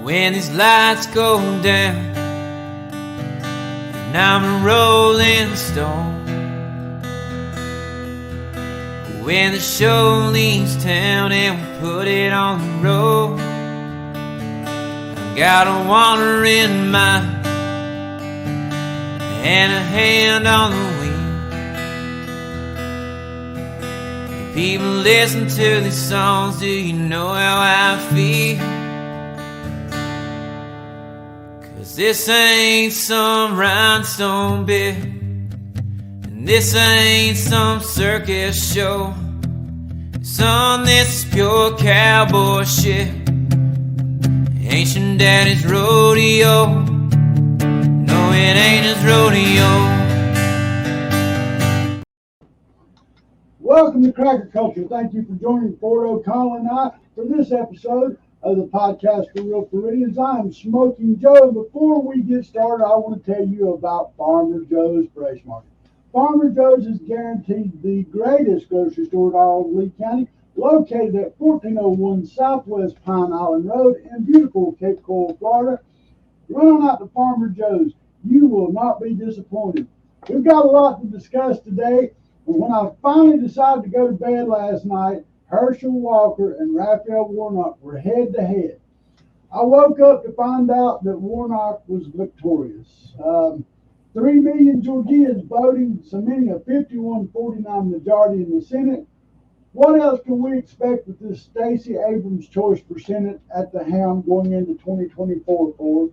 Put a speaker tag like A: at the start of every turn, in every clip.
A: when these lights go down and I'm a rolling stone. When the show leaves town and we put it on the road, I got a wandering mind and a hand on the wheel. If people listen to these songs, do you know how I feel? 'Cause this ain't some rhinestone bit, and this ain't some circus show. Son, this is pure cowboy shit, ancient daddy's rodeo. No, it ain't his rodeo.
B: Welcome to Cracker Culture. Thank you for joining Ford O'Connell and I for this episode of the podcast for Real Floridians. I'm Smokin Joe. Before we get started, I want to tell you about Farmer Joe's Fresh Market. Farmer Joe's is guaranteed the greatest grocery store in all of Lee County, located at 1401 Southwest Pine Island Road in beautiful Cape Coral, Florida. Run on out to Farmer Joe's. You will not be disappointed. We've got a lot to discuss today, but when I finally decided to go to bed last night, Herschel Walker and Raphael Warnock were head to head. I woke up to find out that Warnock was victorious. 3 million Georgians voting, cementing a 51-49 majority in the Senate. What else can we expect with this Stacey Abrams choice for Senate at the helm going into 2024, Ford?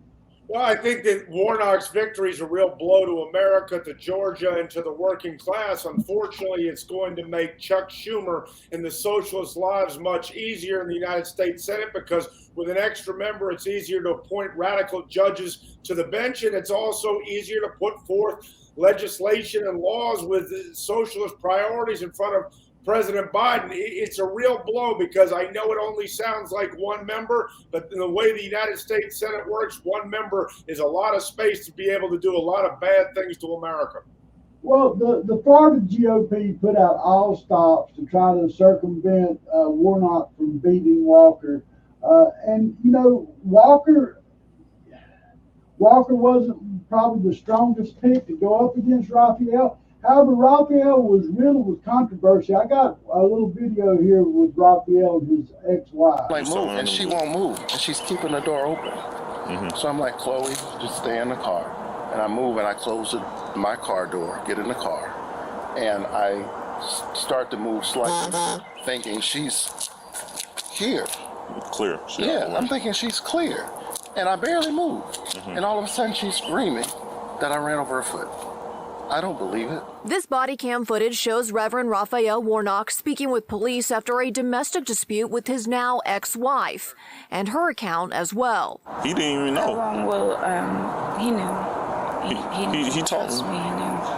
C: Well, I think that Warnock's victory is a real blow to America, to Georgia, and to the working class. Unfortunately, it's going to make Chuck Schumer and the socialist lives much easier in the United States Senate, because with an extra member, it's easier to appoint radical judges to the bench, and it's also easier to put forth legislation and laws with socialist priorities in front of President Biden. It's a real blow, because I know it only sounds like one member, but in the way the United States Senate works, one member is a lot of space to be able to do a lot of bad things to America.
B: Well, the Florida GOP put out all stops to try to circumvent Warnock from beating Walker. And, you know, Walker wasn't probably the strongest pick to go up against Raphael. However, Raphael was riddled with controversy. I got a little video here with Raphael and his ex-wife.
D: Like, move, and she won't move, and she's keeping the door open. So I'm like, Chloe, just stay in the car. And I move, and I close my car door, get in the car, and I start to move slightly, thinking she's here.
E: Clear.
D: I'm thinking she's clear, and I barely move. And all of a sudden, she's screaming that I ran over her foot. I don't believe it.
F: This body cam footage shows Reverend Raphael Warnock speaking with police after a domestic dispute with his now ex-wife, and her account as well.
E: He didn't even know.
G: Well, he knew.
E: He told me.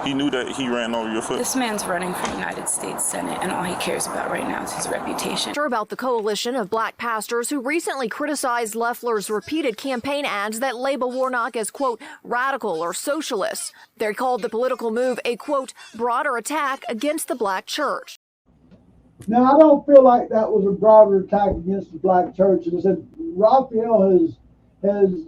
E: He knew that he ran over your foot.
G: This man's running for United States Senate, and all he cares about right now is his reputation.
F: Sure about the coalition of black pastors who recently criticized Loeffler's repeated campaign ads that label Warnock as, quote, radical or socialist. They called the political move a, quote, broader attack against the black church.
B: Now, I don't feel like that was a broader attack against the black church. As I said, Raphael has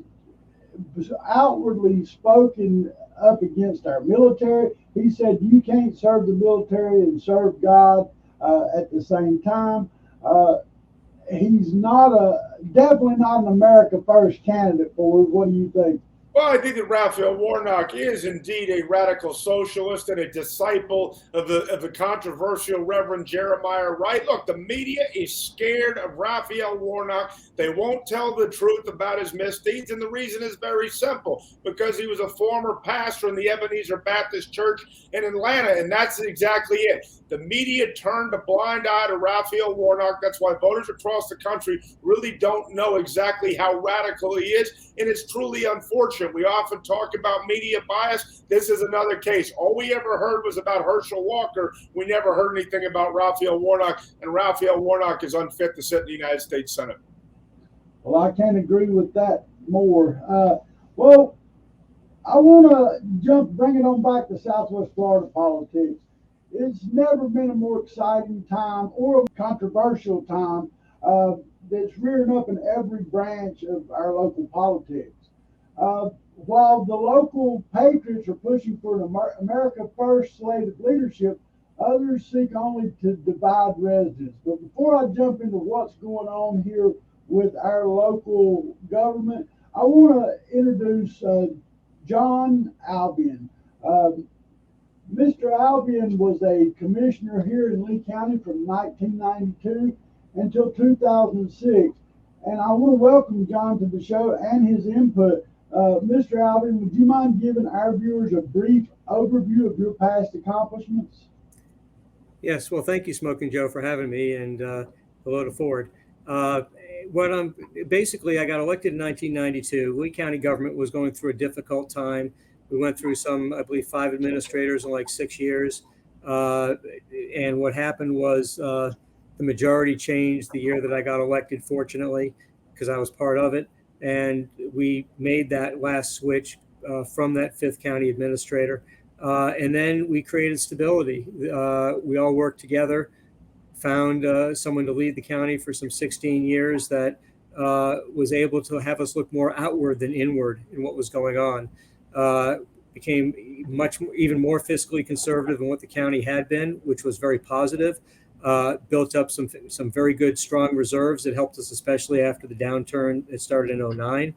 B: outwardly spoken up against our military. He said you can't serve the military and serve God at the same time. He's definitely not an America First candidate for it. What do you think?
C: Well, I think that Raphael Warnock is indeed a radical socialist and a disciple of the controversial Reverend Jeremiah Wright. Look, the media is scared of Raphael Warnock. They won't tell the truth about his misdeeds, and the reason is very simple, because he was a former pastor in the Ebenezer Baptist Church in Atlanta, and that's exactly it. The media turned a blind eye to Raphael Warnock. That's why voters across the country really don't know exactly how radical he is, and it's truly unfortunate. We often talk about media bias. This is another case. All we ever heard was about Herschel Walker. We never heard anything about Raphael Warnock, and Raphael Warnock is unfit to sit in the United States Senate.
B: Well, I can't agree with that more. Well, I want to bring it on back to Southwest Florida politics. It's never been a more exciting time or a controversial time that's rearing up in every branch of our local politics. While the local patriots are pushing for an America First slate of leadership, others seek only to divide residents. But before I jump into what's going on here with our local government, I want to introduce John Albion. Mr. Albion was a commissioner here in Lee County from 1992 until 2006. And I want to welcome John to the show and his input. Mr. Albion, would you mind giving our viewers a brief overview of your past accomplishments?
H: Yes, well, thank you, Smokin Joe, for having me, and hello to Ford. I got elected in 1992. Lee County government was going through a difficult time. We went through I believe 5 administrators in like 6 years. And what happened was the majority changed the year that I got elected, fortunately, because I was part of it. And we made that last switch from that 5th county administrator. And then we created stability. We all worked together, found someone to lead the county for some 16 years that was able to have us look more outward than inward in what was going on. Became even more fiscally conservative than what the county had been, which was very positive. Built up some very good, strong reserves that helped us, especially after the downturn that started in 2009.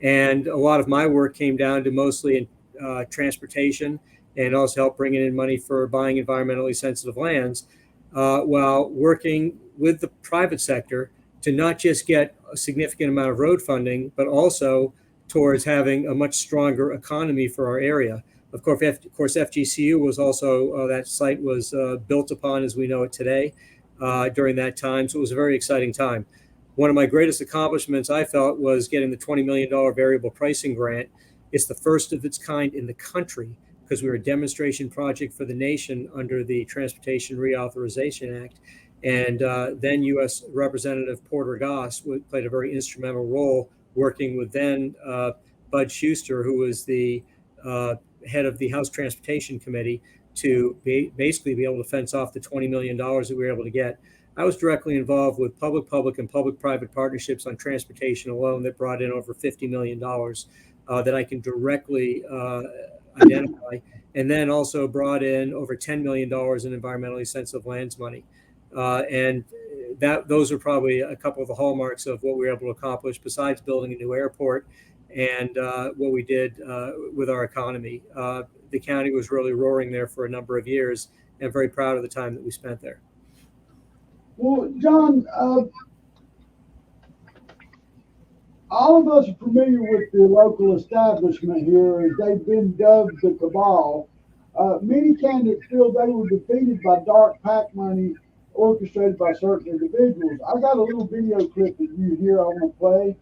H: And a lot of my work came down to mostly in transportation, and also helped bringing in money for buying environmentally sensitive lands, while working with the private sector to not just get a significant amount of road funding, but also towards having a much stronger economy for our area. Of course, FGCU was also, that site was built upon as we know it today during that time. So it was a very exciting time. One of my greatest accomplishments, I felt, was getting the $20 million variable pricing grant. It's the first of its kind in the country, because we were a demonstration project for the nation under the Transportation Reauthorization Act. And then U.S. Representative Porter Goss played a very instrumental role working with then Bud Schuster, who was the head of the House Transportation Committee, to basically be able to fence off the $20 million that we were able to get. I was directly involved with public-public and public-private partnerships on transportation alone that brought in over $50 million that I can directly identify, and then also brought in over $10 million in environmentally sensitive lands money. And those are probably a couple of the hallmarks of what we were able to accomplish, besides building a new airport and what we did with our economy. The county was really roaring there for a number of years, and very proud of the time that we spent there.
B: Well, John, all of us are familiar with the local establishment here, as they've been dubbed the cabal. Many candidates feel they were defeated by dark PAC money orchestrated by certain individuals. I've got a little video clip that you hear I want to play.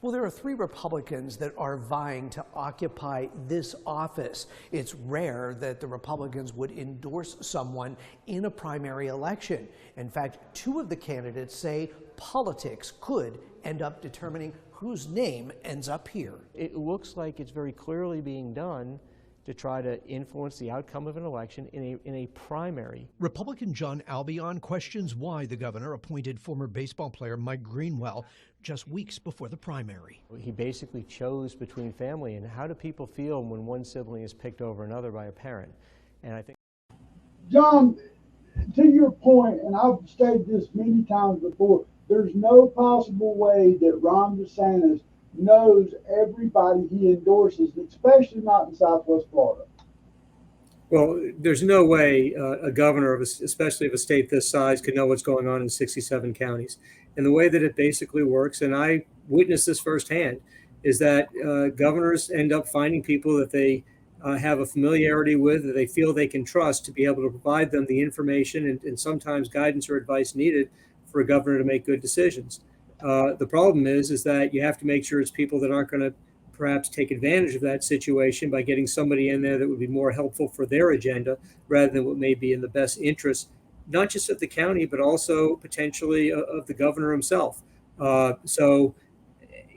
I: Well, there are 3 Republicans that are vying to occupy this office. It's rare that the Republicans would endorse someone in a primary election. In fact, 2 of the candidates say politics could end up determining whose name ends up here.
J: It looks like it's very clearly being done to try to influence the outcome of an election in a primary.
K: Republican John Albion questions why the governor appointed former baseball player Mike Greenwell just weeks before the primary.
J: He basically chose between family, and how do people feel when one sibling is picked over another by a parent? And I think,
B: John, to your point, and I've stated this many times before, there's no possible way that Ron DeSantis knows everybody he endorses, especially not in Southwest Florida.
H: Well, there's no way a governor, especially of a state this size, could know what's going on in 67 counties. And the way that it basically works, and I witnessed this firsthand, is that governors end up finding people that they have a familiarity with, that they feel they can trust, to be able to provide them the information and sometimes guidance or advice needed for a governor to make good decisions. The problem is that you have to make sure it's people that aren't going to perhaps take advantage of that situation by getting somebody in there that would be more helpful for their agenda rather than what may be in the best interest, not just of the county, but also potentially of the governor himself. So,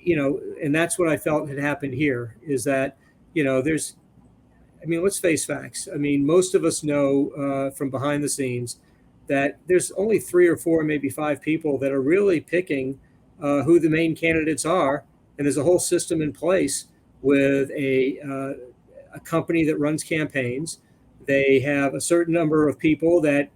H: and that's what I felt had happened here, is that, let's face facts. I mean, most of us know from behind the scenes that there's only 3 or 4, maybe 5 people that are really picking who the main candidates are. And there's a whole system in place with a company that runs campaigns. They have a certain number of people that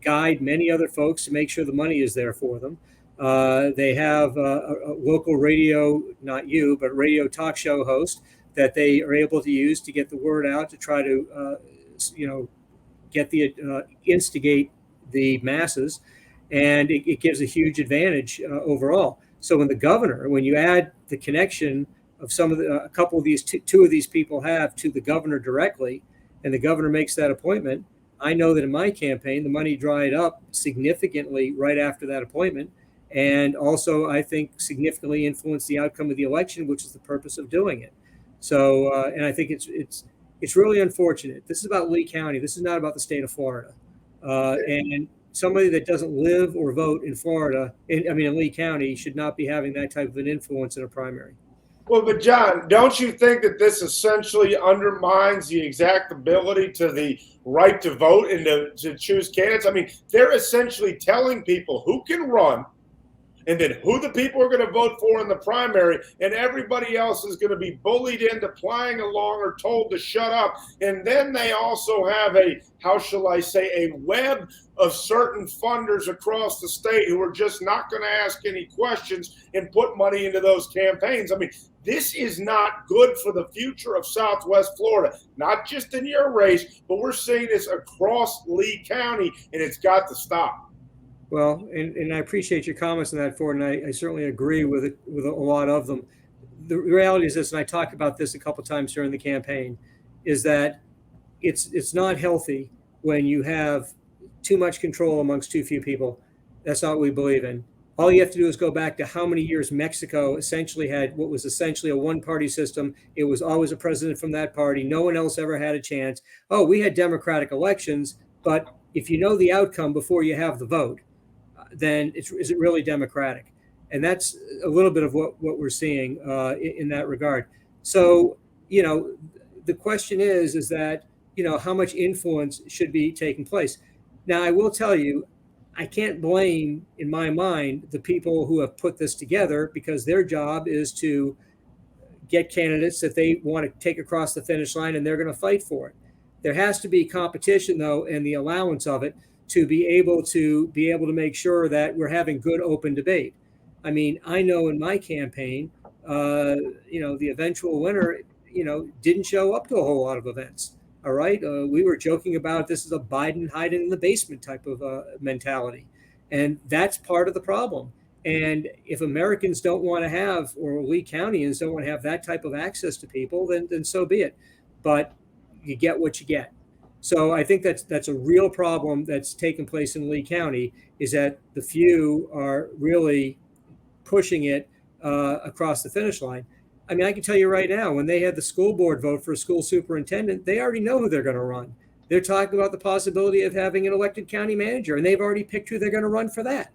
H: guide many other folks to make sure the money is there for them. They have a local radio, not you, but radio talk show host that they are able to use to get the word out to try to, get the instigate the masses, and it gives a huge advantage overall. So when you add the connection of a couple of these, two of these people have to the governor directly, and the governor makes that appointment, I know that in my campaign, the money dried up significantly right after that appointment. And also, I think, significantly influenced the outcome of the election, which is the purpose of doing it. So, and I think it's really unfortunate. This is about Lee County. This is not about the state of Florida. And somebody that doesn't live or vote in Florida, in Lee County, should not be having that type of an influence in a primary.
C: Well, but John, don't you think that this essentially undermines the exact ability to the right to vote and to choose candidates? I mean, they're essentially telling people who can run and then who the people are going to vote for in the primary, and everybody else is going to be bullied into playing along or told to shut up. And then they also have a web of certain funders across the state who are just not going to ask any questions and put money into those campaigns. I mean, this is not good for the future of Southwest Florida, not just in your race, but we're seeing this across Lee County, and it's got to stop.
H: Well, and I appreciate your comments on that, Ford, and I certainly agree with a lot of them. The reality is this, and I talked about this a couple of times during the campaign, is that it's not healthy when you have too much control amongst too few people. That's not what we believe in. All you have to do is go back to how many years Mexico essentially had what was essentially a one-party system. It was always a president from that party. No one else ever had a chance. Oh, we had democratic elections, but if you know the outcome before you have the vote, then is it really democratic? And that's a little bit of what we're seeing in that regard. So, the question is that, how much influence should be taking place? Now, I will tell you, I can't blame, in my mind, the people who have put this together, because their job is to get candidates that they want to take across the finish line, and they're going to fight for it. There has to be competition, though, and the allowance of it to be able to make sure that we're having good open debate. I mean, I know in my campaign, the eventual winner, didn't show up to a whole lot of events. All right. We were joking about this is a Biden hiding in the basement type of mentality. And that's part of the problem. And if Americans don't want to have, or Lee Countyans don't want to have that type of access to people, then so be it. But you get what you get. So I think that's a real problem that's taken place in Lee County, is that the few are really pushing it across the finish line. I mean, I can tell you right now, when they had the school board vote for a school superintendent, they already know who they're going to run. They're talking about the possibility of having an elected county manager, and they've already picked who they're going to run for that.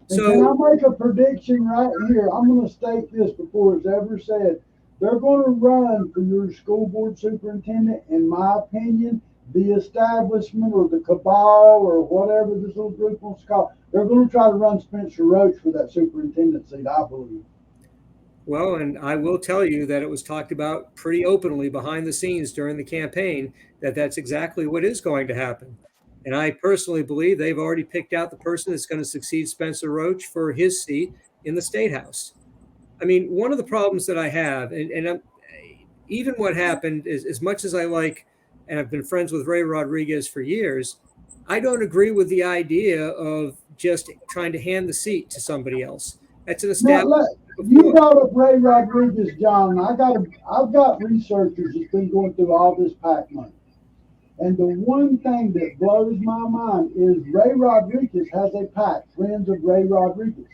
B: So can I make a prediction right here? I'm going to state this before it's ever said. They're going to run for your school board superintendent, in my opinion. The establishment or the cabal or whatever this little group wants to call, they're going to try to run Spencer Roach for that superintendent seat, I believe.
H: Well, and I will tell you that it was talked about pretty openly behind the scenes during the campaign that that's exactly what is going to happen. And I personally believe they've already picked out the person that's going to succeed Spencer Roach for his seat in the State House. I mean, one of the problems that I have, and even what happened is, as much as I like, and I've been friends with Ray Rodriguez for years, I don't agree with the idea of just trying to hand the seat to somebody else. That's an established.
B: You brought up Ray Rodriguez, John. I've got researchers that's been going through all this PAC money. And the one thing that blows my mind is Ray Rodriguez has a PAC, Friends of Ray Rodriguez.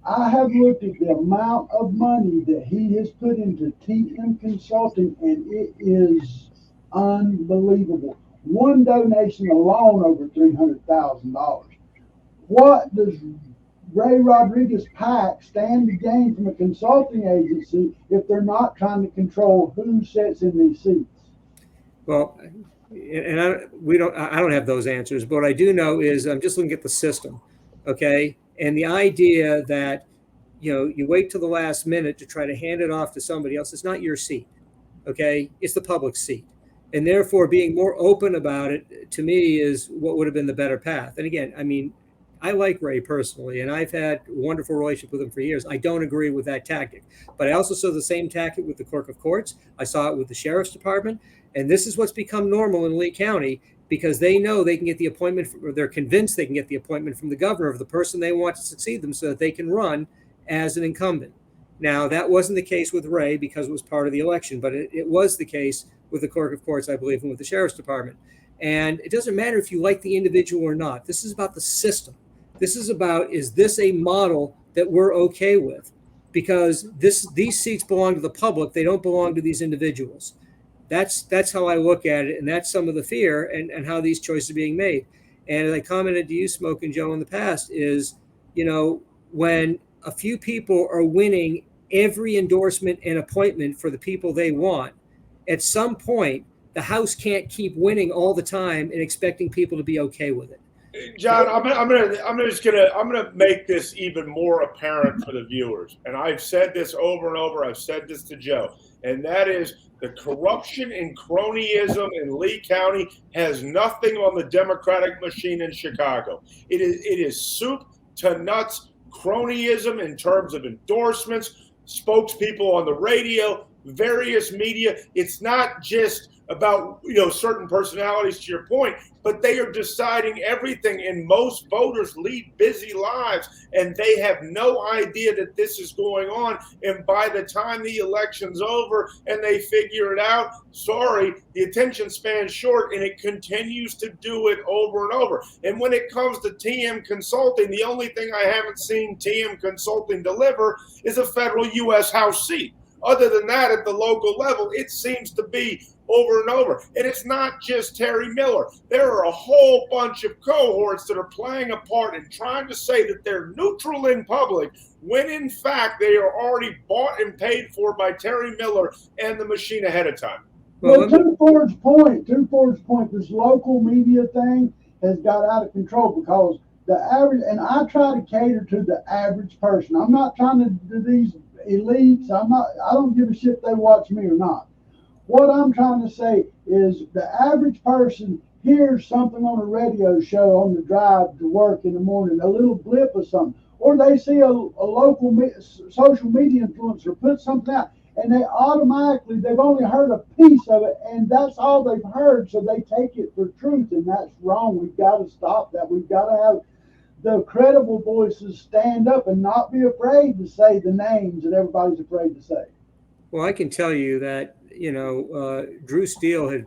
B: I have looked at the amount of money that he has put into TM Consulting, and it is unbelievable. One donation alone over $300,000. What does Ray Rodriguez PAC stand to gain from a consulting agency if they're not trying to control who sits in these seats?
H: Well, and I don't have those answers, but what I do know is I'm just looking at the system, okay? And the idea that, you wait till the last minute to try to hand it off to somebody else, it's not your seat, okay? It's the public's seat. And therefore, being more open about it, to me, is what would have been the better path. And again, I mean, I like Ray personally, and I've had a wonderful relationship with him for years. I don't agree with that tactic, but I also saw the same tactic with the clerk of courts. I saw it with the sheriff's department, and this is what's become normal in Lee County because they know they can get the appointment, or they're convinced they can get the appointment from the governor of the person they want to succeed them, so that they can run as an incumbent. Now, that wasn't the case with Ray because it was part of the election, but it was the case with the clerk of courts, I believe, and with the sheriff's department. And it doesn't matter if you like the individual or not. This is about the system. This is about, is this a model that we're okay with? Because these seats belong to the public. They don't belong to these individuals. That's how I look at it. And that's some of the fear and how these choices are being made. And as I commented to you, Smokin' Joe, in the past is, when a few people are winning every endorsement and appointment for the people they want, at some point, the House can't keep winning all the time and expecting people to be okay with it.
C: John, I'm gonna make this even more apparent for the viewers. And I've said this over and over. I've said this to Joe, and that is the corruption and cronyism in Lee County has nothing on the Democratic machine in Chicago. It is soup to nuts cronyism in terms of endorsements, spokespeople on the radio, various media. It's not just about certain personalities, to your point, but they are deciding everything, and most voters lead busy lives and they have no idea that this is going on. And by the time the election's over and they figure it out, sorry, the attention span's short, and it continues to do it over and over. And when it comes to TM Consulting, the only thing I haven't seen TM Consulting deliver is a federal U.S. House seat. Other than that, at the local level, it seems to be over and over. And it's not just Terry Miller. There are a whole bunch of cohorts that are playing a part in trying to say that they're neutral in public, when in fact they are already bought and paid for by Terry Miller and the machine ahead of time.
B: Well, to Ford's point, this local media thing has got out of control because the average, and I try to cater to the average person. I'm not trying to do these elites. I don't give a shit if they watch me or not. What I'm trying to say is the average person hears something on a radio show on the drive to work in the morning, a little blip or something, or they see a local social media influencer put something out, and they automatically, they've only heard a piece of it, and that's all they've heard, so they take it for truth, and that's wrong. We've got to stop that. We've got to have the credible voices stand up and not be afraid to say the names that everybody's afraid to say.
H: Well, I can tell you that, Drew Steele had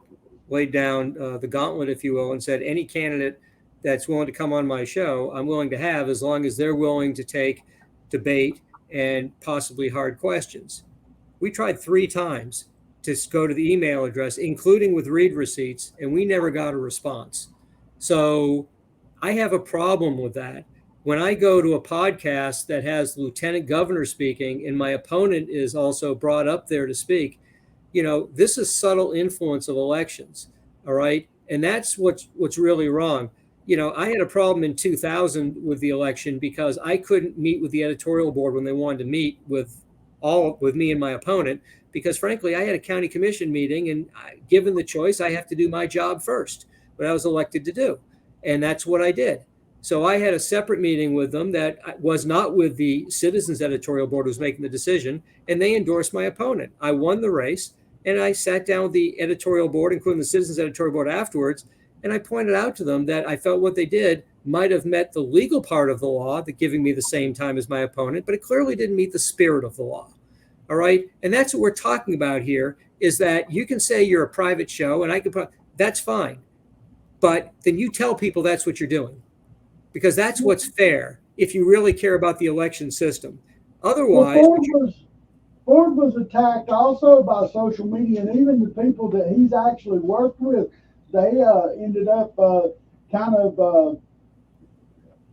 H: laid down the gauntlet, if you will, and said any candidate that's willing to come on my show, I'm willing to have, as long as they're willing to take debate and possibly hard questions. We tried 3 times to go to the email address, including with read receipts, and we never got a response. So I have a problem with that. When I go to a podcast that has the lieutenant governor speaking and my opponent is also brought up there to speak, this is subtle influence of elections. All right. And that's what's really wrong. I had a problem in 2000 with the election because I couldn't meet with the editorial board when they wanted to meet with me and my opponent, because frankly, I had a county commission meeting, and given the choice, I have to do my job first, what I was elected to do. And that's what I did. So I had a separate meeting with them that was not with the Citizens Editorial Board who was making the decision, and they endorsed my opponent. I won the race, and I sat down with the editorial board, including the Citizens Editorial Board afterwards, and I pointed out to them that I felt what they did might have met the legal part of the law, that giving me the same time as my opponent, but it clearly didn't meet the spirit of the law. All right? And that's what we're talking about here, is that you can say you're a private show, and I can that's fine. But then you tell people that's what you're doing, because that's what's fair if you really care about the election system. Otherwise,
B: Ford was attacked also by social media, and even the people that he's actually worked with, they ended up for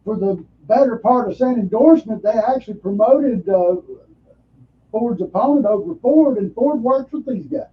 B: the better part of saying endorsement, they actually promoted Ford's opponent over Ford, and Ford works with these guys.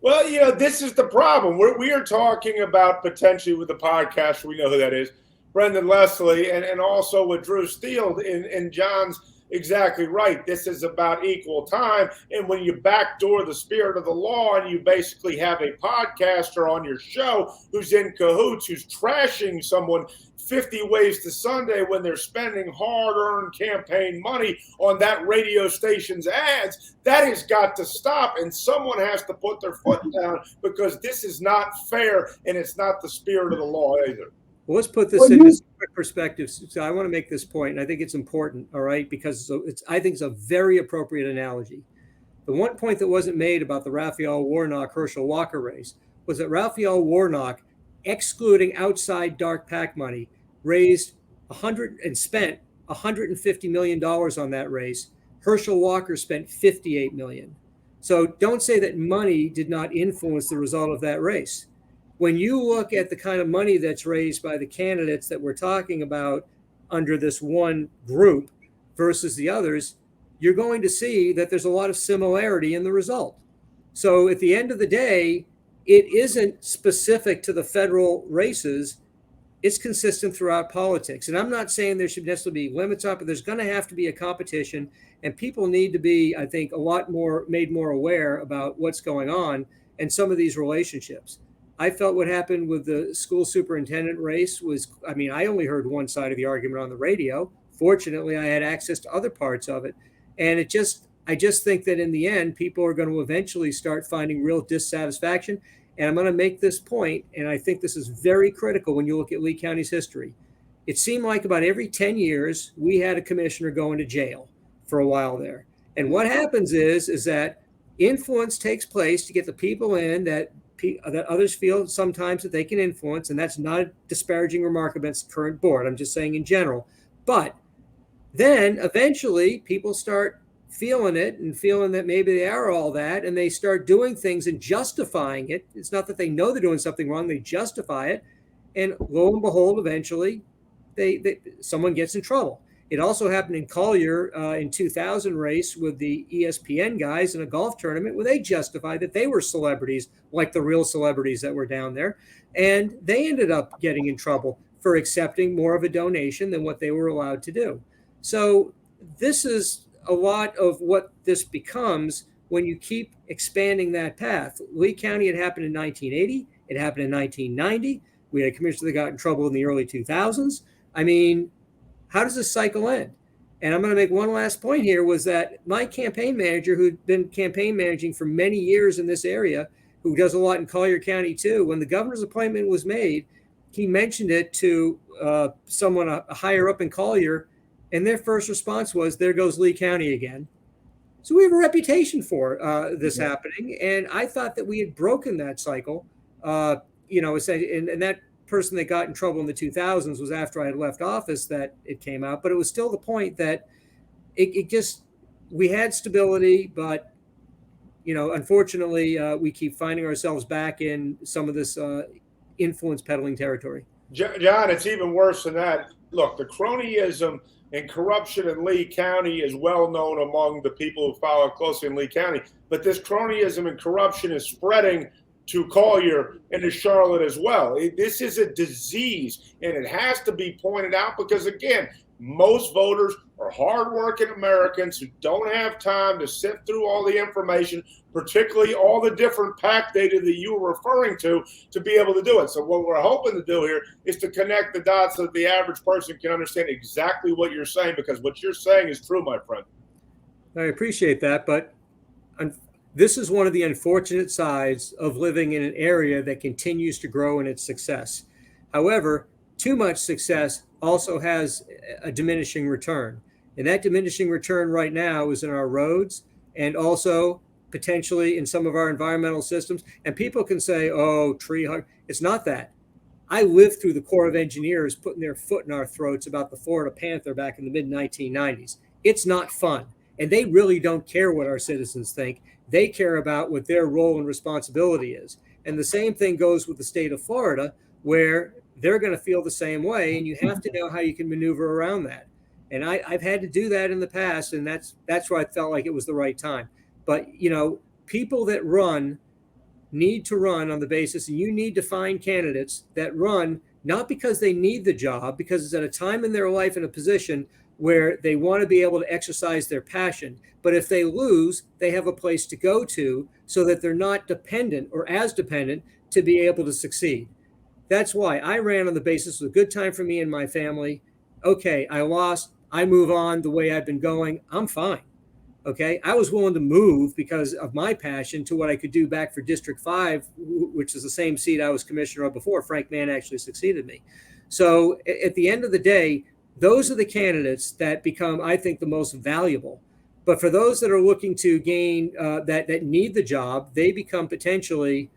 C: Well, this is the problem. We are talking about potentially with the podcast, we know who that is, Brendan Leslie, and also with Drew Steele, and John's exactly right. This is about equal time. And when you backdoor the spirit of the law and you basically have a podcaster on your show who's in cahoots, who's trashing someone 50 ways to Sunday when they're spending hard-earned campaign money on that radio station's ads, that has got to stop. And someone has to put their foot down, because this is not fair, and it's not the spirit of the law either.
H: Well, let's put this in this quick perspective. So I want to make this point, and I think it's important, all right, because I think it's a very appropriate analogy. The one point that wasn't made about the Raphael Warnock-Herschel Walker race was that Raphael Warnock, excluding outside dark PAC money, raised and spent $150 million on that race. Herschel Walker spent $58 million. So don't say that money did not influence the result of that race. When you look at the kind of money that's raised by the candidates that we're talking about under this one group versus the others, you're going to see that there's a lot of similarity in the result. So at the end of the day, it isn't specific to the federal races. It's consistent throughout politics. And I'm not saying there should necessarily be limits on it, but there's going to have to be a competition, and people need to be, I think, a lot more made more aware about what's going on and some of these relationships. I felt what happened with the school superintendent race was, I only heard one side of the argument on the radio. Fortunately, I had access to other parts of it. And I just think that in the end, people are going to eventually start finding real dissatisfaction. And I'm going to make this point, and I think this is very critical when you look at Lee County's history. It seemed like about every 10 years, we had a commissioner going to jail for a while there. And what happens is that influence takes place to get the people in that others feel sometimes that they can influence, and that's not a disparaging remark against the current board. I'm just saying in general. But then eventually people start feeling it and feeling that maybe they are all that, and they start doing things and justifying it. It's not that they know they're doing something wrong, they justify it. And lo and behold, eventually someone gets in trouble. It also happened in Collier in 2000 race with the ESPN guys in a golf tournament where they justified that they were celebrities, like the real celebrities that were down there. And they ended up getting in trouble for accepting more of a donation than what they were allowed to do. So this is a lot of what this becomes when you keep expanding that path. Lee County, it happened in 1980. It happened in 1990. We had a commissioner that got in trouble in the early 2000s. How does this cycle end? And I'm going to make one last point here, was that my campaign manager, who'd been campaign managing for many years in this area, who does a lot in Collier County too, when the governor's appointment was made, he mentioned it to someone higher up in Collier, and their first response was, there goes Lee County again. So we have a reputation for this happening, and I thought that we had broken that cycle. And that person that got in trouble in the 2000s was after I had left office that it came out, but it was still the point that we had stability, but unfortunately we keep finding ourselves back in some of this influence peddling territory.
C: John, it's even worse than that. Look, the cronyism and corruption in Lee County is well known among the people who follow closely in Lee County, but this cronyism and corruption is spreading to Collier and to Charlotte as well. This is a disease, and it has to be pointed out because, again, most voters are hardworking Americans who don't have time to sift through all the information, particularly all the different PAC data that you were referring to be able to do it. So what we're hoping to do here is to connect the dots so that the average person can understand exactly what you're saying, because what you're saying is true, my friend.
H: I appreciate that, but this is one of the unfortunate sides of living in an area that continues to grow in its success. However, too much success also has a diminishing return. And that diminishing return right now is in our roads and also potentially in some of our environmental systems. And people can say, oh, tree hug. It's not that. I lived through the Corps of Engineers putting their foot in our throats about the Florida Panther back in the mid-1990s. It's not fun. And they really don't care what our citizens think. They care about what their role and responsibility is. And the same thing goes with the state of Florida, where they're going to feel the same way. And you have to know how you can maneuver around that. And I've had to do that in the past. And that's where I felt like it was the right time. But, people that run need to run on the basis, and you need to find candidates that run not because they need the job, because it's at a time in their life in a position where they want to be able to exercise their passion. But if they lose, they have a place to go to so that they're not dependent or as dependent to be able to succeed. That's why I ran on the basis of a good time for me and my family. Okay, I lost. I move on the way I've been going. I'm fine. Okay, I was willing to move because of my passion to what I could do back for District 5, which is the same seat I was commissioner of before. Frank Mann actually succeeded me. So at the end of the day, those are the candidates that become, I think, the most valuable. But for those that are looking to gain, that need the job, they become potentially,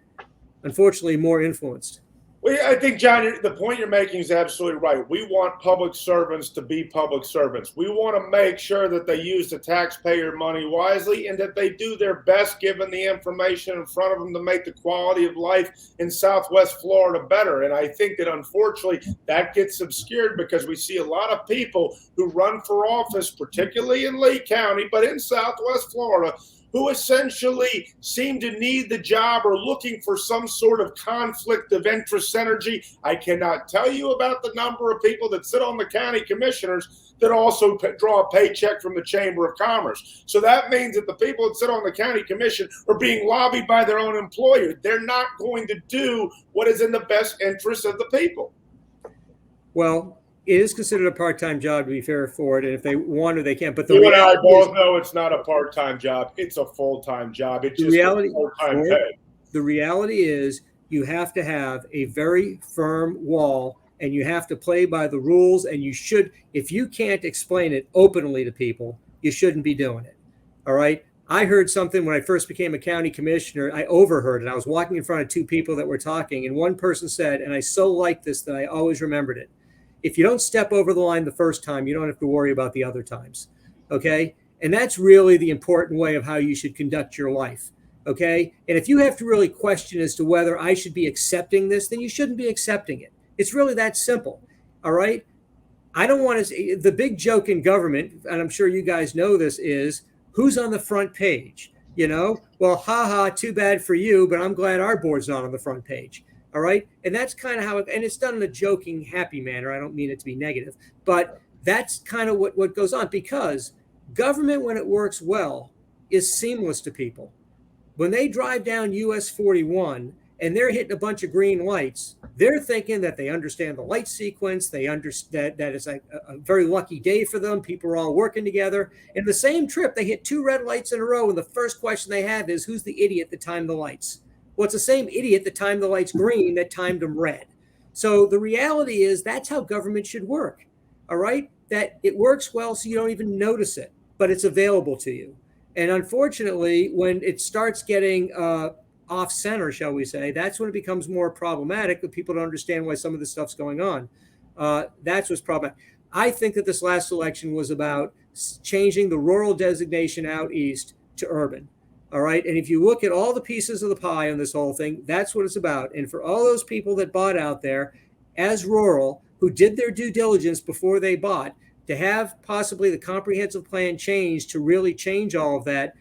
H: unfortunately, more influenced.
C: Well, I think, John, the point you're making is absolutely right. We want public servants to be public servants. We want to make sure that they use the taxpayer money wisely and that they do their best, given the information in front of them, to make the quality of life in Southwest Florida better. And I think that, unfortunately, that gets obscured because we see a lot of people who run for office, particularly in Lee County, but in Southwest Florida, who essentially seem to need the job or looking for some sort of conflict of interest synergy. I cannot tell you about the number of people that sit on the county commissioners that also draw a paycheck from the Chamber of Commerce. So that means that the people that sit on the county commission are being lobbied by their own employer. They're not going to do what is in the best interest of the people.
H: Well, it is considered a part-time job, to be fair for it, and if they want to, they can. But
C: you and I both know it's not a part-time job; it's a full-time job. It's just full-time pay.
H: The reality is, you have to have a very firm wall, and you have to play by the rules. And you should, if you can't explain it openly to people, you shouldn't be doing it. All right. I heard something when I first became a county commissioner. I overheard it. I was walking in front of two people that were talking, and one person said, and I so liked this that I always remembered it: if you don't step over the line the first time, you don't have to worry about the other times. Okay. And that's really the important way of how you should conduct your life. Okay. And if you have to really question as to whether I should be accepting this, then you shouldn't be accepting it. It's really that simple. All right. I don't want to, the big joke in government, and I'm sure you guys know this, is who's on the front page. You know, well, haha, too bad for you, but I'm glad our board's not on the front page. All right. And that's kind of how and it's done in a joking, happy manner. I don't mean it to be negative, but that's kind of what goes on, because government, when it works well, is seamless to people. When they drive down US 41 and they're hitting a bunch of green lights, they're thinking that they understand the light sequence. They understand that it's a very lucky day for them. People are all working together. In the same trip, they hit 2 red lights in a row. And the first question they have is, who's the idiot that timed the lights? Well, it's the same idiot that timed the lights green that timed them red. So the reality is that's how government should work. All right. That it works well so you don't even notice it, but it's available to you. And unfortunately, when it starts getting off center, shall we say, that's when it becomes more problematic, but people don't understand why some of this stuff's going on. That's what's problematic. I think that this last election was about changing the rural designation out east to urban. All right. And if you look at all the pieces of the pie on this whole thing, that's what it's about. And for all those people that bought out there as rural, who did their due diligence before they bought, to have possibly the comprehensive plan changed to really change all of that,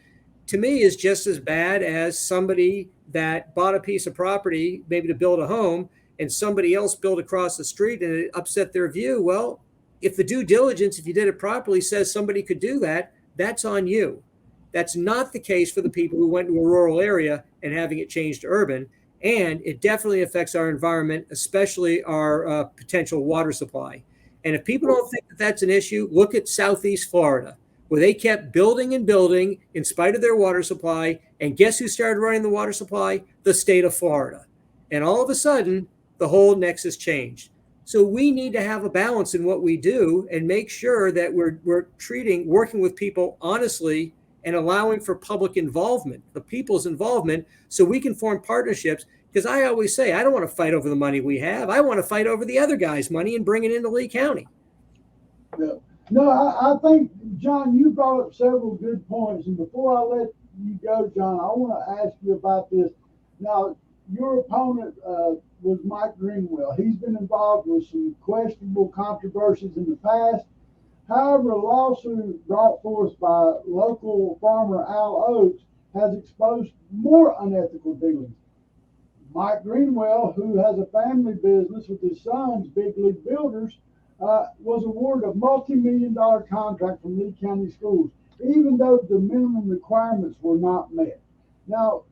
H: to me, is just as bad as somebody that bought a piece of property, maybe to build a home, and somebody else built across the street and it upset their view. Well, if the due diligence, if you did it properly, says somebody could do that, that's on you. That's not the case for the people who went to a rural area and having it changed to urban. And it definitely affects our environment, especially our potential water supply. And if people don't think that that's an issue, look at Southeast Florida, where they kept building and building in spite of their water supply. And guess who started running the water supply? The state of Florida. And all of a sudden, the whole nexus changed. So we need to have a balance in what we do and make sure that we're working with people honestly and allowing for public involvement, the people's involvement, so we can form partnerships. Because I always say, I don't want to fight over the money we have. I want to fight over the other guy's money and bring it into Lee County.
B: Yeah. No, I think, John, you brought up several good points. And before I let you go, John, I want to ask you about this. Now, your opponent was Mike Greenwell. He's been involved with some questionable controversies in the past. However, a lawsuit brought forth by local farmer Al Oates has exposed more unethical dealings. Mike Greenwell, who has a family business with his sons, Big League Builders, was awarded a multi-million-dollar contract from Lee County Schools, even though the minimum requirements were not met. Now,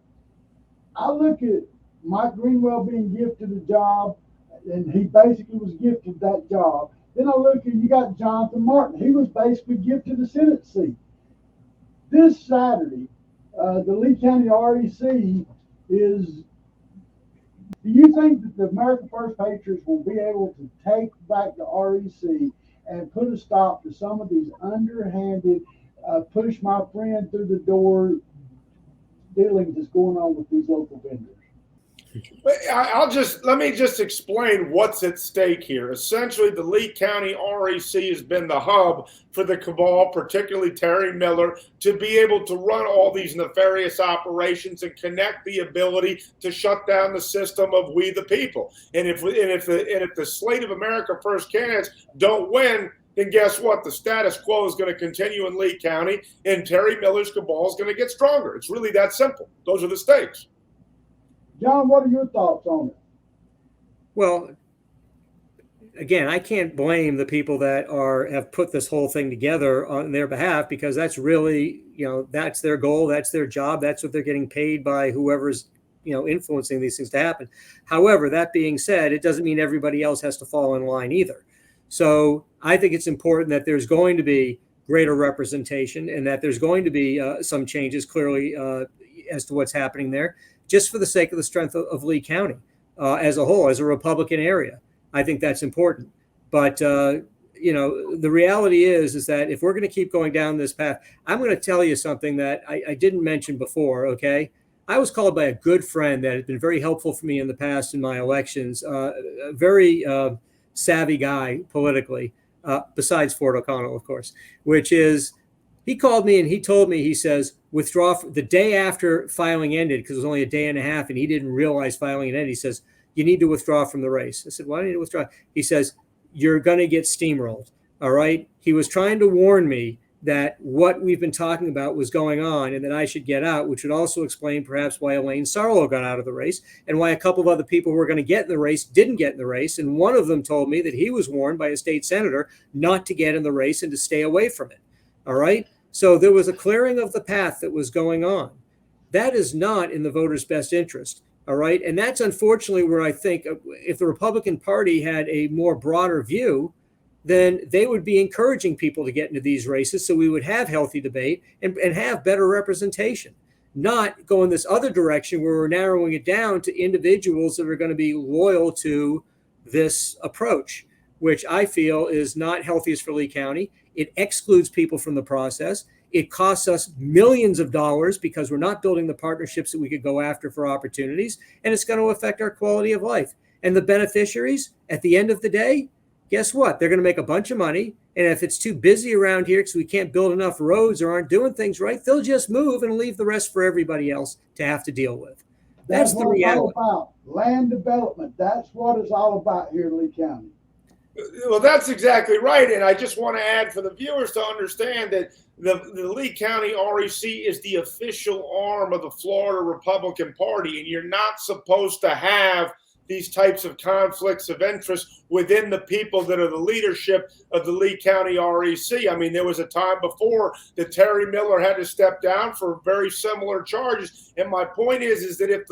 B: I look at Mike Greenwell being gifted a job, and he basically was gifted that job. Then I look at, you got Jonathan Martin. He was basically gifted a Senate seat. This Saturday, the Lee County REC is, do you think that the American First Patriots will be able to take back the REC and put a stop to some of these underhanded, push my friend through the door dealings that's going on with these local vendors?
C: Let me just explain what's at stake here. Essentially, the Lee County REC has been the hub for the cabal, particularly Terry Miller, to be able to run all these nefarious operations and connect the ability to shut down the system of we the people. And if the slate of America First candidates don't win, then guess what? The status quo is going to continue in Lee County, and Terry Miller's cabal is going to get stronger. It's really that simple. Those are the stakes.
B: John, what are your thoughts on it?
H: Well, again, I can't blame the people that have put this whole thing together on their behalf, because that's really, that's their goal, that's their job, that's what they're getting paid by whoever's, influencing these things to happen. However, that being said, it doesn't mean everybody else has to fall in line either. So I think it's important that there's going to be greater representation and that there's going to be some changes clearly as to what's happening there, just for the sake of the strength of Lee County as a whole, as a Republican area. I think that's important. But, the reality is that if we're going to keep going down this path, I'm going to tell you something that I didn't mention before, okay? I was called by a good friend that had been very helpful for me in the past in my elections, a very savvy guy politically, besides Ford O'Connell, of course, which is, he called me and he told me, he says, withdraw the day after filing ended, because it was only a day and a half and he didn't realize filing it ended. He says, you need to withdraw from the race. I said, why do I need to withdraw? He says, you're going to get steamrolled. All right. He was trying to warn me that what we've been talking about was going on and that I should get out, which would also explain perhaps why Elaine Sarlo got out of the race and why a couple of other people who were going to get in the race didn't get in the race. And one of them told me that he was warned by a state senator not to get in the race and to stay away from it. All right. So there was a clearing of the path that was going on. That is not in the voters' best interest. All right. And that's unfortunately where I think if the Republican Party had a more broader view, then they would be encouraging people to get into these races so we would have healthy debate and have better representation, not go in this other direction where we're narrowing it down to individuals that are going to be loyal to this approach, which I feel is not healthiest for Lee County. It excludes people from the process. It costs us millions of dollars because we're not building the partnerships that we could go after for opportunities, and it's going to affect our quality of life. And the beneficiaries, at the end of the day, guess what? They're going to make a bunch of money. And if it's too busy around here because we can't build enough roads or aren't doing things right, they'll just move and leave the rest for everybody else to have to deal with. That's the reality.
B: It's all about land development. That's what it's all about here in Lee County.
C: Well, that's exactly right. And I just want to add for the viewers to understand that the Lee County REC is the official arm of the Florida Republican Party, and you're not supposed to have these types of conflicts of interest within the people that are the leadership of the Lee County REC. I mean, there was a time before that Terry Miller had to step down for very similar charges. And my point is that if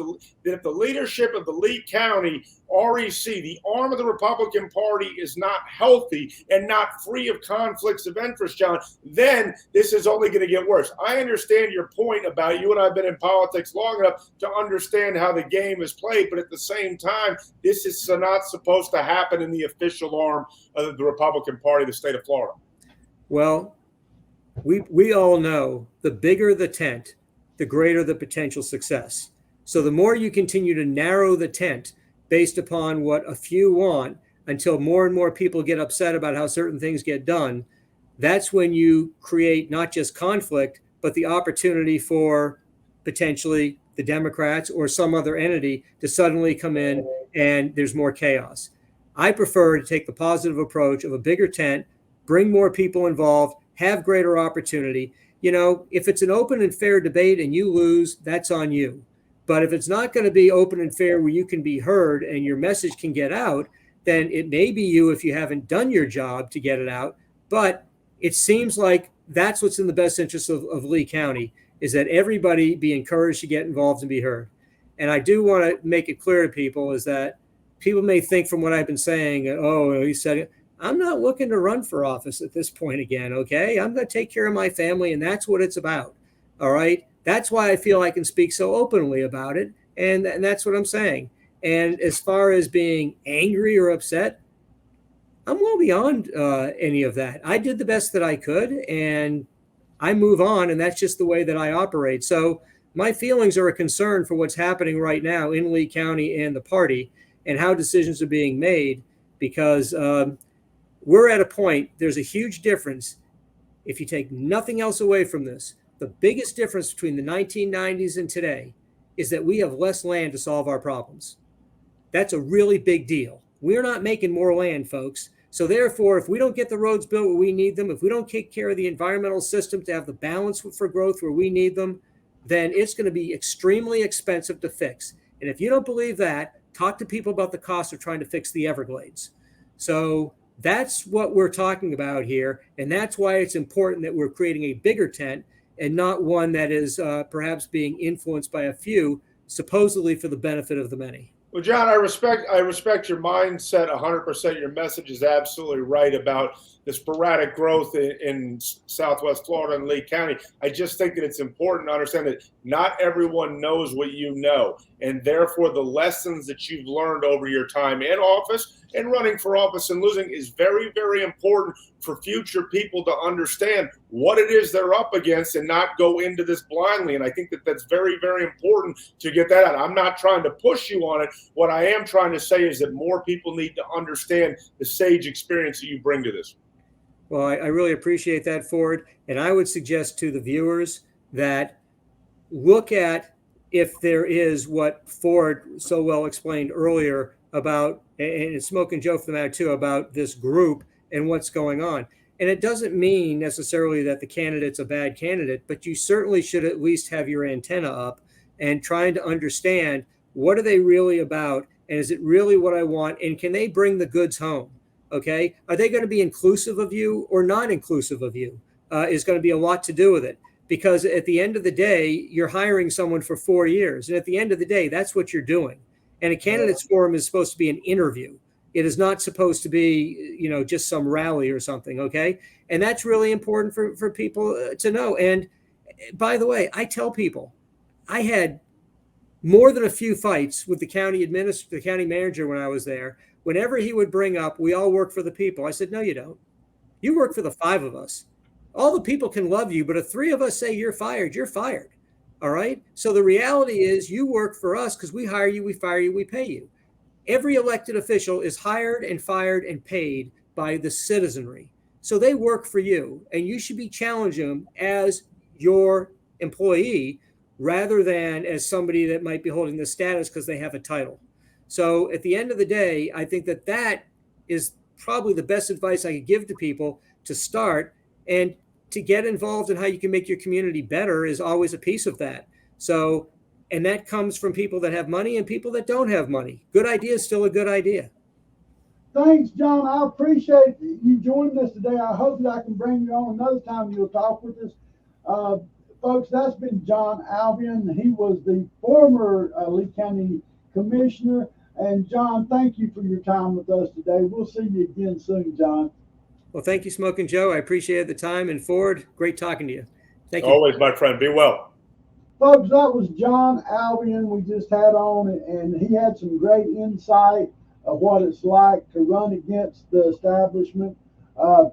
C: the leadership of the Lee County REC, the arm of the Republican Party, is not healthy and not free of conflicts of interest, John, then this is only going to get worse. I understand your point about you and I have been in politics long enough to understand how the game is played, but at the same time, this is not supposed to happen in the official arm of the Republican Party of the state of Florida.
H: Well, we all know the bigger the tent, the greater the potential success. So the more you continue to narrow the tent based upon what a few want until more and more people get upset about how certain things get done, that's when you create not just conflict, but the opportunity for potentially the Democrats or some other entity to suddenly come in and there's more chaos. I prefer to take the positive approach of a bigger tent, bring more people involved, have greater opportunity. You know, if it's an open and fair debate and you lose, that's on you. But if it's not going to be open and fair where you can be heard and your message can get out, then it may be you if you haven't done your job to get it out. But it seems like that's what's in the best interest of Lee County, is that everybody be encouraged to get involved and be heard. And I do want to make it clear to people is that people may think from what I've been saying, oh, he said it. I'm not looking to run for office at this point again, okay? I'm going to take care of my family, and that's what it's about, all right? That's why I feel I can speak so openly about it, and that's what I'm saying. And as far as being angry or upset, I'm well beyond any of that. I did the best that I could, and I move on, and that's just the way that I operate. So my feelings are a concern for what's happening right now in Lee County and the party and how decisions are being made, because we're at a point, there's a huge difference. If you take nothing else away from this, the biggest difference between the 1990s and today is that we have less land to solve our problems. That's a really big deal. We're not making more land, folks. So therefore, if we don't get the roads built where we need them, if we don't take care of the environmental system to have the balance for growth where we need them, then it's going to be extremely expensive to fix. And if you don't believe that, talk to people about the cost of trying to fix the Everglades. So that's what we're talking about here. And that's why it's important that we're creating a bigger tent and not one that is perhaps being influenced by a few, supposedly for the benefit of the many.
C: Well, John, I respect your mindset 100%. Your message is absolutely right about the sporadic growth in Southwest Florida and Lee County. I just think that it's important to understand that not everyone knows what you know, and therefore the lessons that you've learned over your time in office and running for office and losing is very, very important for future people to understand what it is they're up against and not go into this blindly. And I think that that's very, very important to get that out. I'm not trying to push you on it. What I am trying to say is that more people need to understand the sage experience that you bring to this.
H: Well, I really appreciate that, Ford. And I would suggest to the viewers that look at if there is what Ford so well explained earlier about, and Smokin Joe for the matter too, about this group and what's going on. And it doesn't mean necessarily that the candidate's a bad candidate, but you certainly should at least have your antenna up and trying to understand what are they really about, and is it really what I want, and can they bring the goods home? Okay, are they going to be inclusive of you or not inclusive of you? Is going to be a lot to do with it, because at the end of the day, you're hiring someone for 4 years, and at the end of the day, that's what you're doing. And a candidates forum is supposed to be an interview. It is not supposed to be, just some rally or something. Okay, and that's really important for people to know. And by the way, I tell people, I had more than a few fights with the county manager when I was there. Whenever he would bring up, we all work for the people, I said, no, you don't. You work for the 5 of us. All the people can love you, but if 3 of us say you're fired, you're fired. All right. So the reality is you work for us because we hire you, we fire you, we pay you. Every elected official is hired and fired and paid by the citizenry. So they work for you, and you should be challenging them as your employee rather than as somebody that might be holding the status because they have a title. So at the end of the day, I think that is probably the best advice I could give to people to start, and to get involved in how you can make your community better is always a piece of that. So, and that comes from people that have money and people that don't have money. Good idea is still a good idea.
B: Thanks, John. I appreciate you joining us today. I hope that I can bring you on another time. You'll talk with us. Folks, that's been John Albion. He was the former Lee County Commissioner. And John, thank you for your time with us today. We'll see you again soon, John.
H: Well, thank you, Smokin Joe. I appreciate the time. And Ford, great talking to you. Thank you.
C: Always, my friend. Be well.
B: Folks, that was John Albion we just had on, and he had some great insight of what it's like to run against the establishment. And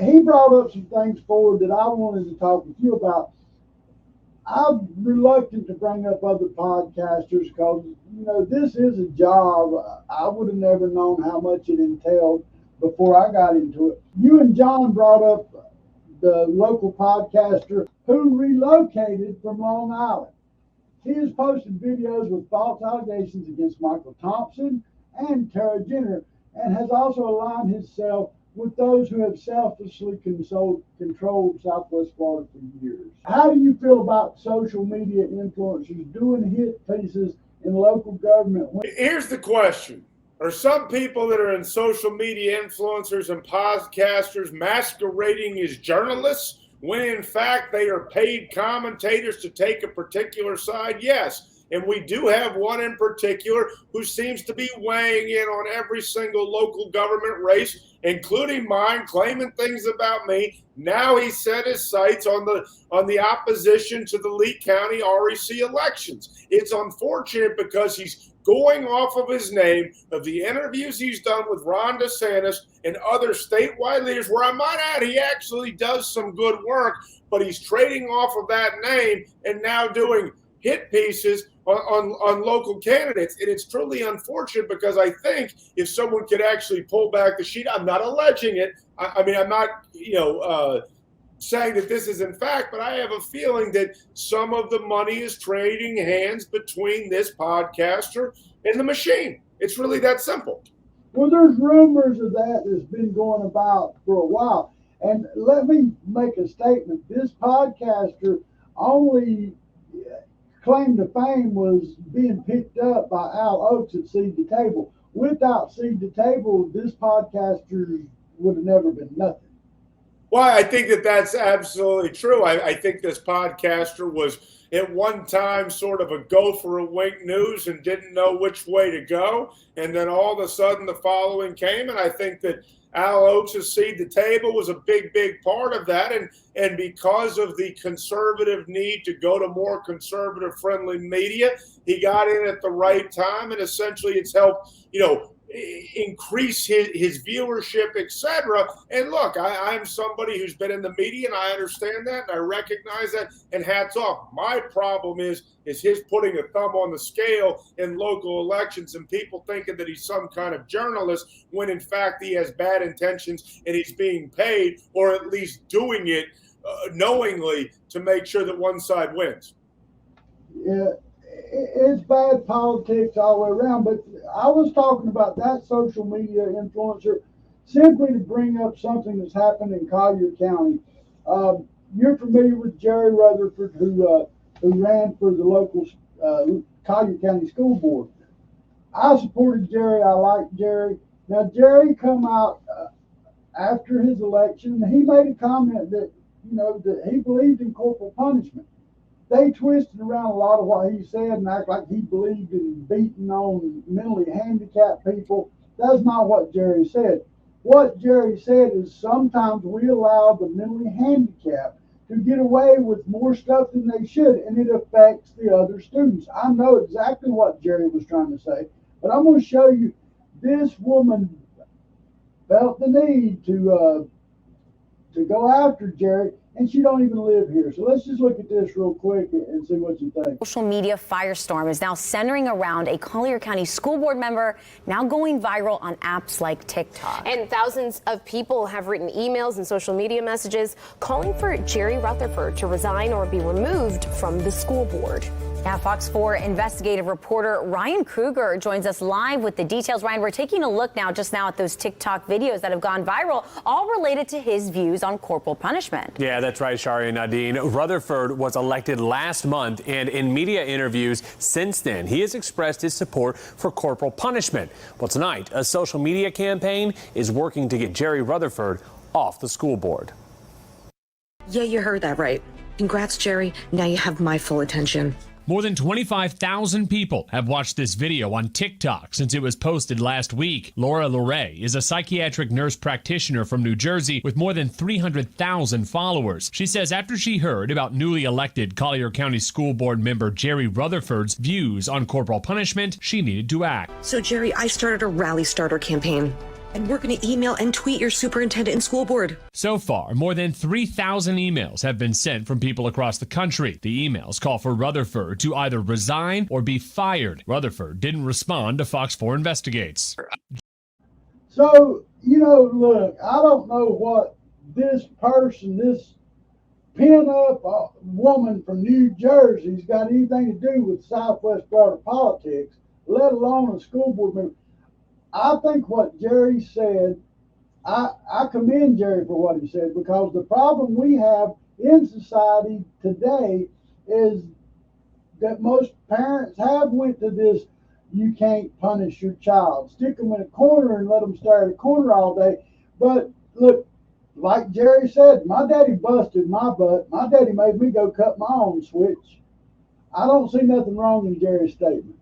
B: he brought up some things forward that I wanted to talk with you about. I'm reluctant to bring up other podcasters because, this is a job. I would have never known how much it entailed before I got into it. You and John brought up the local podcaster who relocated from Long Island. He has posted videos with false allegations against Michael Thompson and Tara Jenner, and has also aligned himself with those who have selfishly controlled Southwest Florida for years. How do you feel about social media influencers doing hit pieces in local government?
C: Here's the question. Are some people that are in social media influencers and podcasters masquerading as journalists when in fact they are paid commentators to take a particular side? Yes. And we do have one in particular who seems to be weighing in on every single local government race, including mine, claiming things about me. Now he set his sights on the opposition to the Lee County REC elections. It's unfortunate because he's going off of his name, of the interviews he's done with Ron DeSantis and other statewide leaders, where I might add he actually does some good work, but he's trading off of that name and now doing hit pieces on local candidates. And it's truly unfortunate because I think if someone could actually pull back the sheet, I'm not alleging it. I mean, I'm not, saying that this is in fact, but I have a feeling that some of the money is trading hands between this podcaster and the machine. It's really that simple.
B: Well, there's rumors of that that's been going about for a while. And let me make a statement. This podcaster only claim to fame was being picked up by Al Oaks at Seed the Table. Without Seed the Table, this podcaster would have never been nothing.
C: Well, I think that that's absolutely true. I think this podcaster was at one time sort of a go for a wink news and didn't know which way to go. And then all of a sudden the following came. And I think that Al Oaks' Seed the Table was a big, big part of that. And because of the conservative need to go to more conservative-friendly media, he got in at the right time. And essentially it's helped, increase his viewership, etc. And look, I'm somebody who's been in the media, and I understand that, and I recognize that, and hats off. My problem is his putting a thumb on the scale in local elections and people thinking that he's some kind of journalist when in fact he has bad intentions and he's being paid, or at least doing it knowingly to make sure that one side wins.
B: Yeah. It's bad politics all the way around, but I was talking about that social media influencer simply to bring up something that's happened in Collier County. You're familiar with Jerry Rutherford, who ran for the local Collier County School Board. I supported Jerry. I like Jerry. Now, Jerry come out after his election, and he made a comment that, that he believed in corporal punishment. They twisted around a lot of what he said and act like he believed in beating on mentally handicapped people. That's not what Jerry said. What Jerry said is sometimes we allow the mentally handicapped to get away with more stuff than they should, and it affects the other students. I know exactly what Jerry was trying to say, but I'm going to show you this woman felt the need to go after Jerry, and she don't even live here. So let's just look at this real quick and see what you think.
L: Social media firestorm is now centering around a Collier County School Board member now going viral on apps like TikTok.
M: And thousands of people have written emails and social media messages calling for Jerry Rutherford to resign or be removed from the school board.
L: Now, Fox 4 investigative reporter Ryan Kruger joins us live with the details. Ryan, we're taking a look just now at those TikTok videos that have gone viral, all related to his views on corporal punishment.
N: Yeah, that's right, Shari and Nadine. Rutherford was elected last month, and in media interviews since then, he has expressed his support for corporal punishment. Well, tonight, a social media campaign is working to get Jerry Rutherford off the school board.
O: Yeah, you heard that right. Congrats, Jerry. Now you have my full attention.
P: More than 25,000 people have watched this video on TikTok since it was posted last week. Laura Luray is a psychiatric nurse practitioner from New Jersey with more than 300,000 followers. She says after she heard about newly elected Collier County School Board member Jerry Rutherford's views on corporal punishment, she needed to act.
O: So, Jerry, I started a rally starter campaign. And we're going to email and tweet your superintendent and school board.
P: So far, more than 3,000 emails have been sent from people across the country. The emails call for Rutherford to either resign or be fired. Rutherford didn't respond to Fox 4 Investigates.
B: So, look, I don't know what this person, this pin-up woman from New Jersey's got anything to do with Southwest Florida politics, let alone a school board member. I think what Jerry said, I commend Jerry for what he said, because the problem we have in society today is that most parents have went to this, you can't punish your child, stick them in a corner and let them stare at a corner all day. But look, like Jerry said, my daddy busted my butt. My daddy made me go cut my own switch. I don't see nothing wrong in Jerry's statement.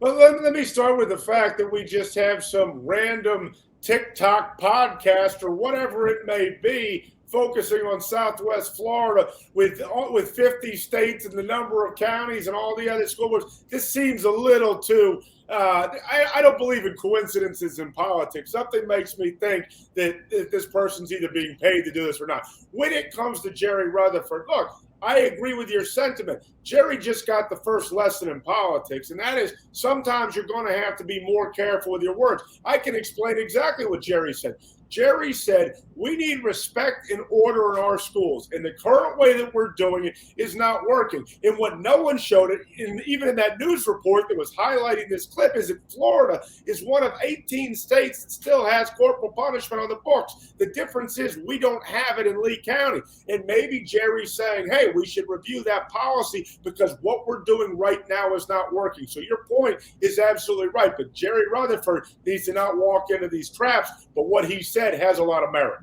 C: Well, let me start with the fact that we just have some random TikTok podcast or whatever it may be focusing on Southwest Florida with 50 states and the number of counties and all the other school boards. This seems a little too I don't believe in coincidences in politics. Something makes me think that this person's either being paid to do this or not. When it comes to Jerry Rutherford, look, I agree with your sentiment. Jerry just got the first lesson in politics, and that is sometimes you're going to have to be more careful with your words. I can explain exactly what Jerry said. Jerry said, we need respect and order in our schools. And the current way that we're doing it is not working. And what no one showed it, even in that news report that was highlighting this clip, is that Florida is one of 18 states that still has corporal punishment on the books. The difference is we don't have it in Lee County. And maybe Jerry's saying, hey, we should review that policy because what we're doing right now is not working. So your point is absolutely right. But Jerry Rutherford needs to not walk into these traps. But what he said has a lot of merit.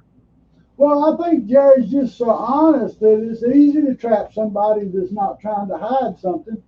B: Well, I think Jerry's just so honest that it's easy to trap somebody that's not trying to hide something.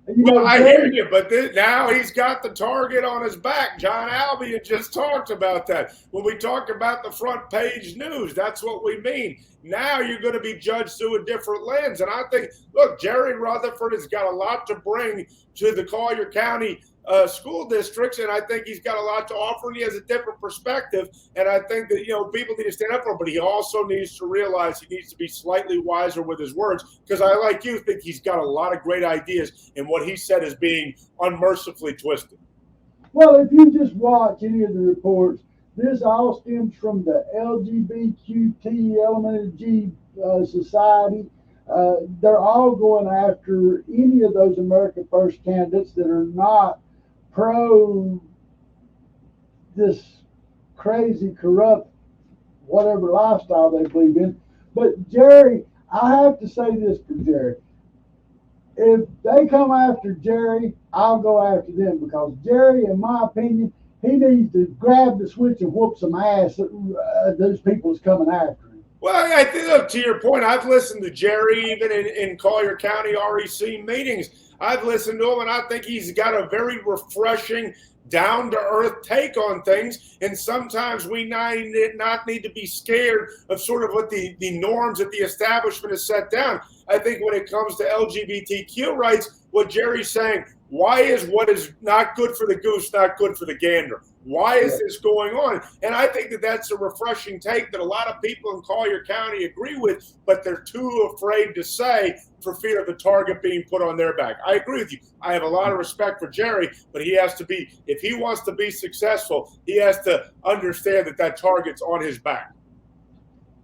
B: You know,
C: I hear you, but now he's got the target on his back. John Albion just talked about that. When we talk about the front page news, that's what we mean. Now you're going to be judged through a different lens. And I think, look, Jerry Rutherford has got a lot to bring to the Collier County school districts, and I think he's got a lot to offer, and he has a different perspective. And I think that, people need to stand up for him, but he also needs to realize he needs to be slightly wiser with his words, because I, like you, think he's got a lot of great ideas, and what he said is being unmercifully twisted.
B: Well, if you just watch any of the reports, this all stems from the LGBTQT Elementary G society. They're all going after any of those America First candidates that are not pro this crazy, corrupt, whatever lifestyle they believe in. But Jerry, I have to say this for Jerry. If they come after Jerry, I'll go after them, because Jerry, in my opinion, he needs to grab the switch and whoop some ass that those people is coming after him.
C: Well, I think, look, to your point, I've listened to Jerry even in Collier County REC meetings. I've listened to him, and I think he's got a very refreshing, down-to-earth take on things. And sometimes we not need to be scared of sort of what the norms that the establishment has set down. I think when it comes to LGBTQ rights, what Jerry's saying, why is what is not good for the goose not good for the gander? Why is this going on? And I think that that's a refreshing take that a lot of people in Collier County agree with, but they're too afraid to say for fear of the target being put on their back. I agree with you. I have a lot of respect for Jerry, but he has to be, if he wants to be successful, he has to understand that that target's on his back.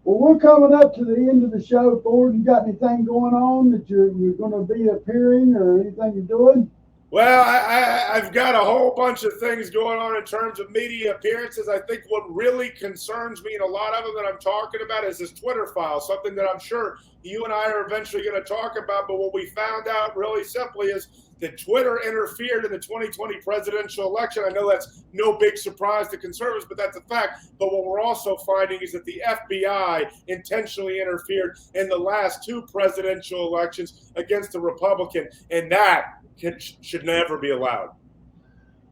B: Well, we're coming up to the end of the show, Ford. You got anything going on that you're going to be appearing or anything you're doing?
C: Well, I've got a whole bunch of things going on in terms of media appearances. I think what really concerns me, and a lot of them that I'm talking about, is this Twitter file, something that I'm sure you and I are eventually going to talk about. But what we found out really simply is that Twitter interfered in the 2020 presidential election. I know that's no big surprise to conservatives, but that's a fact. But what we're also finding is that the FBI intentionally interfered in the last two presidential elections against the Republican, and that should never be allowed.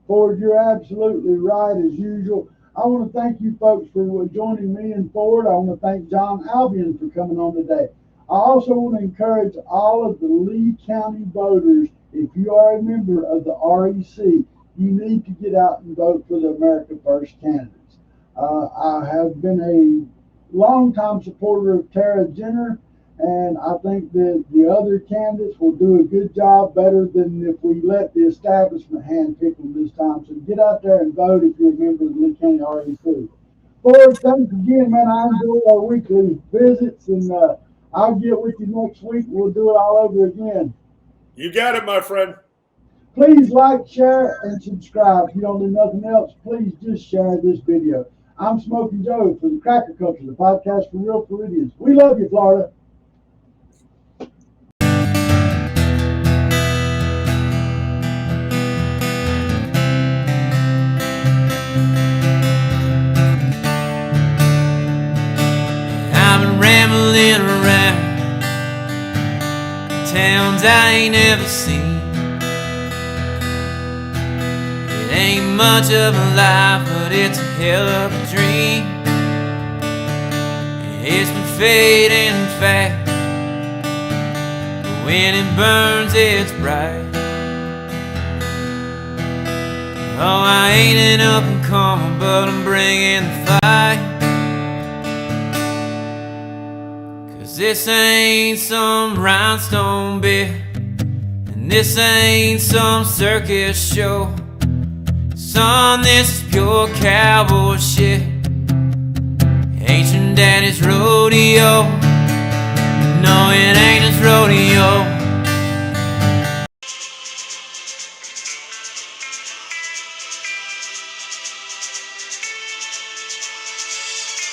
B: Ford, you're absolutely right, as usual. I want to thank you folks for joining me and Ford. I want to thank John Albion for coming on today. I also want to encourage all of the Lee County voters, if you are a member of the REC, you need to get out and vote for the America First candidates. I have been a longtime supporter of Tara Jenner, and I think that the other candidates will do a good job, better than if we let the establishment handpick them this time. So get out there and vote if you're a member of the Lee County REC. Ford, thanks again, man. I enjoy our weekly visits, and I'll get with you next week. We'll do it all over again.
C: You got it, my friend.
B: Please like, share, and subscribe. If you don't do nothing else, please just share this video. I'm Smokin Joe for the Cracker Culture, the podcast for real Floridians. We love you, Florida.
A: I've been rambling around towns I ain't ever seen. It ain't much of a life, but it's a hell of a dream. It's been fading fast, but when it burns it's bright. Oh, I ain't an up and comer, but I'm bringing the fight. This ain't some rhinestone bit, and this ain't some circus show. Son, this is pure cowboy shit. Ain't your daddy's rodeo. No, it ain't.